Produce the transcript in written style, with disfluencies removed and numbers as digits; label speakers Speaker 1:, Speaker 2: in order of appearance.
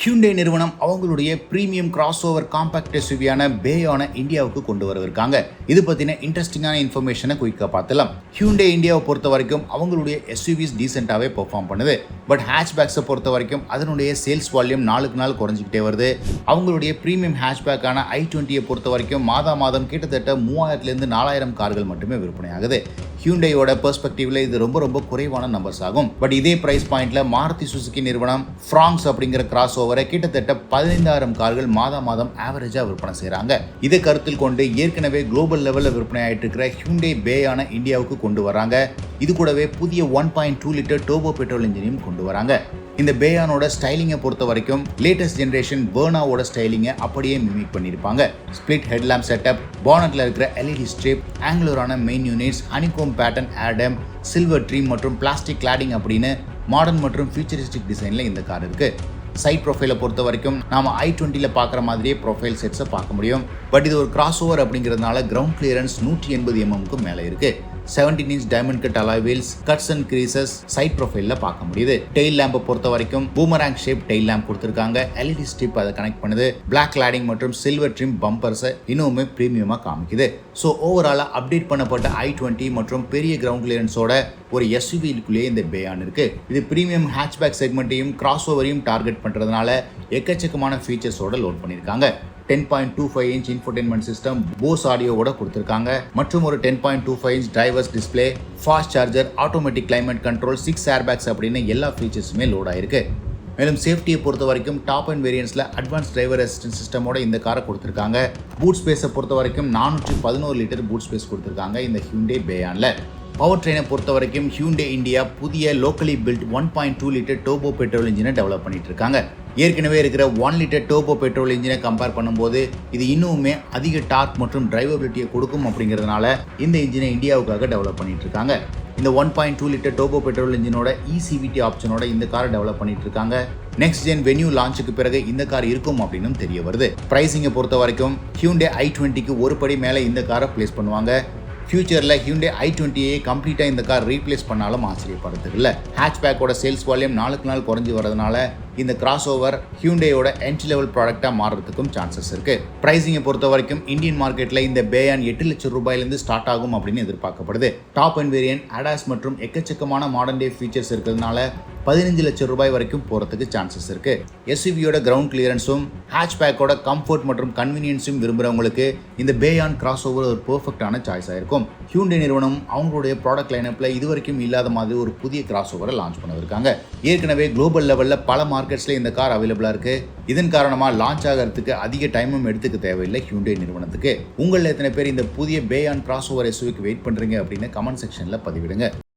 Speaker 1: Hyundai நிறுவனம் அவங்களுடைய premium cross over compact எஸ்யூவியான பேயானை இந்தியாவுக்கு கொண்டு வரவிருக்காங்க. இது பத்தின இன்ட்ரெஸ்டிங்கான இன்ஃபர்மேஷனை குயிக்காக பார்த்துலாம். Hyundai இந்தியாவை பொறுத்த வரைக்கும் அவங்களுடைய எஸ்யூவிஸ் டீசெண்டாகவே பெர்ஃபார்ம் பண்ணுது. பட் ஹேட்ச்பேக்ஸை பொறுத்த வரைக்கும் அதனுடைய சேல்ஸ் வால்யூம் நாளுக்கு நாள் குறைஞ்சிக்கிட்டே வருது. அவங்களுடைய பிரீமியம் ஹேட்ச்பேக்கான i20 பொறுத்த வரைக்கும் மாதம் கிட்டத்தட்ட 3000 4000 கார்கள் மட்டுமே விற்பனையாகுது. Hyundaiயோட பெர்ஸ்பெக்டிவ்ல இது ரொம்ப குறைவான நம்பர்ஸ் ஆகும். பட் இதே பிரைஸ் பாயிண்ட்ல மாருதி சுசுகி நிறுவனம் Fronx அப்படிங்கிற கிராஸ் ஓவரை கிட்டத்தட்ட 15000 கார்கள் மாதம் ஆவரேஜா விற்பனை செய்றாங்க. இதை கருத்தில் கொண்டு ஏற்கனவே குளோபல் லெவல்ல விற்பனை ஆயிட்டு இருக்கிற Hyundai பேயான இந்தியாவுக்கு கொண்டு வராங்க. இது கூடவே புதிய 1.2 லிட்டர் டர்போ பெட்ரோல் இன்ஜினையும் கொண்டு வராங்க. இந்த பேயானோட ஸ்டைலிங்கை பொறுத்த வரைக்கும் லேட்டஸ்ட் ஜெனரேஷன் வெர்னாவோட ஸ்டைலிங்கை அப்படியே மிமிக் பண்ணியிருப்பாங்க. ஸ்பிளிட் ஹெட்லாம்ப் செட்டப், பானட்ல இருக்கிற LED ஸ்ட்ரிப், ஆங்குலரான மெயின் யூனிட்ஸ், honeycomb-patterned ஆடம், சில்வர் ட்ரீம் மற்றும் பிளாஸ்டிக் cladding அப்படின்னு மாடர்ன் மற்றும் ஃபியூச்சரிஸ்டிக் டிசைன்ல இந்த கார் இருக்கு. சைட் ப்ரொஃபைலை பொறுத்த வரைக்கும் நாம i20ல பார்க்குற மாதிரியே ப்ரொஃபைல் செட்ஸை பார்க்க முடியும். பட் இது ஒரு கிராஸ் ஓவர் அப்படிங்கிறதுனால கிரவுண்ட் கிளியரன்ஸ் 180 mmக்கு மேலே இருக்கு. 17 inch diamond cut alloy wheels, cuts and creases side ப்ரொஃபைல்ல பார்க்க முடியுது. டெயில் லேம்பை பொறுத்த வரைக்கும் boomerang-shaped டெயில் லேம்ப் கொடுத்திருக்காங்க. LED ஸ்ட்ரிப் அதை கனெக்ட் பண்ணுது. பிளாக் cladding மற்றும் சில்வர் ட்ரிம் பம்பர்ஸை இன்னுமே பிரீமியமா காமிக்குது. ஸோ ஓவராலா அப்டேட் பண்ணப்பட்ட i20 மற்றும் பெரிய கிரவுண்ட் கிளியரன்ஸோட ஒரு எஸ்யூவிக்குள்ளேயே இந்த பேயான் இருக்கு. இது பிரீமியம் ஹேட்ச்பேக் செக்மெண்ட்டையும் கிராஸ் ஓவரையும் டார்கெட் பண்றதுனால எக்கச்சக்கமான ஃபீச்சர்ஸோட லோட் பண்ணியிருக்காங்க. 10.25 inch infotainment system, Bose ஆடியோவோட கொடுத்திருக்காங்க. மற்றும் ஒரு 10.25 inch drivers display, fast charger, automatic climate control, 6 airbags அப்படின்னு எல்லா ஃபீச்சர்ஸுமே லோட் ஆயிருக்கு. மேலும் சேஃப்டியை பொறுத்த வரைக்கும் டாப் அண்ட் வேரியன்ட்ஸ்ல அட்வான்ஸ் டிரைவர் அசிஸ்டன்ட் சிஸ்டமோட இந்த காரை கொடுத்திருக்காங்க. பூட் ஸ்பேஸை பொறுத்த வரைக்கும் 411 லிட்டர் பூட் ஸ்பேஸ் கொடுத்திருக்காங்க இந்த Hyundai பேயான்ல. பவர் ட்ரெயினை பொறுத்த வரைக்கும் Hyundai இந்தியா புதிய locally built 1.2 litre turbo petrol இன்ஜினை டெவலப் பண்ணிட்டு இருக்காங்க. ஏற்கனவே இருக்கிற 1 லிட்டர் டர்போ பெட்ரோல் இன்ஜினை கம்பேர் பண்ணும்போது இது இன்னுமே அதிக டார்க் மற்றும் டிரைவபிலிட்டியை கொடுக்கும் அப்படிங்கிறதுனால இந்த இன்ஜினை இந்தியாவுக்காக டெவலப் பண்ணிட்டு இருக்காங்க. இந்த 1.2 லிட்டர் டர்போ பெட்ரோல் இன்ஜினோட ECVT ஆப்ஷனோட இந்த காரை டெவலப் பண்ணிட்டு இருக்காங்க. நெக்ஸ்ட் ஜென் வென்யூ லான்ச்சுக்கு பிறகு இந்த கார் இருக்கும் அப்படின்னு தெரிய வருது. பிரைசிங்கை பொறுத்த வரைக்கும் Hyundai i20க்கு ஒரு படி மேலே இந்த காரை பிளேஸ் பண்ணுவாங்க. ஃபியூச்சரில் Hyundai i20யை கம்ப்ளீட்டாக இந்த கார் ரீப்ளேஸ் பண்ணாலும் ஆச்சரியப்படுறதுக்கு இல்லை. ஹேட்ச்பேக்கோட சேல்ஸ் வால்யூம் நாளுக்கு நாள் குறைஞ்சி வரதுனால இந்த கிராஸ் ஓவர் Hyundaiயோட என்ட்ரி லெவல் ப்ராடக்டாக மாறுறதுக்கும் சான்சஸ் இருக்கு. பிரைசிங்கை பொறுத்த வரைக்கும் இந்தியன் மார்க்கெட்டில் இந்த பேயான் 8 லட்சம் ரூபாயிலிருந்து ஸ்டார்ட் ஆகும் அப்படின்னு எதிர்பார்க்கப்படுது. டாப் அண்ட் வேரியன்ட், ADAS மற்றும் எக்கச்சக்கமான மாடர்ன் டே ஃபீச்சர்ஸ் இருக்கிறதுனால 15 லட்சம் ரூபாய் வரைக்கும் போகிறதுக்கு சான்சஸ் இருக்கு. எஸ்யூவியோட கிரவுண்ட் கிளியரன்ஸும் ஹேட்ச்பேக்கோட கம்ஃபர்ட் மற்றும் கன்வீனியன்ஸும் விரும்புகிறவங்களுக்கு இந்த பேயான் கிராஸ் ஓவர் ஒரு பெர்ஃபெக்டான சாய்ஸாக இருக்கும். Hyundai நிறுவனம் அவங்களுடைய ப்ராடக்ட் லைனப்பில் இதுவரைக்கும் இல்லாத மாதிரி ஒரு புதிய கிராஸ் ஓவரை லான்ச் பண்ணிருக்காங்க. ஏற்கனவே குளோபல் லெவலில் பல மார்க்கெட்ஸில் இந்த கார் அவைலபிளாக இருக்கு. இதன் காரணமாக லான்ச் ஆகிறதுக்கு அதிக டைமும் எடுத்துக்க தேவையில்லை Hyundai நிறுவனத்துக்கு. உங்களில் எத்தனை பேர் இந்த புதிய பேயான் கிராஸ் ஓவர் எஸ்யூவிக்கு வெயிட் பண்ணுறீங்க அப்படின்னு கமெண்ட் செக்ஷனில் பதிவிடுங்க.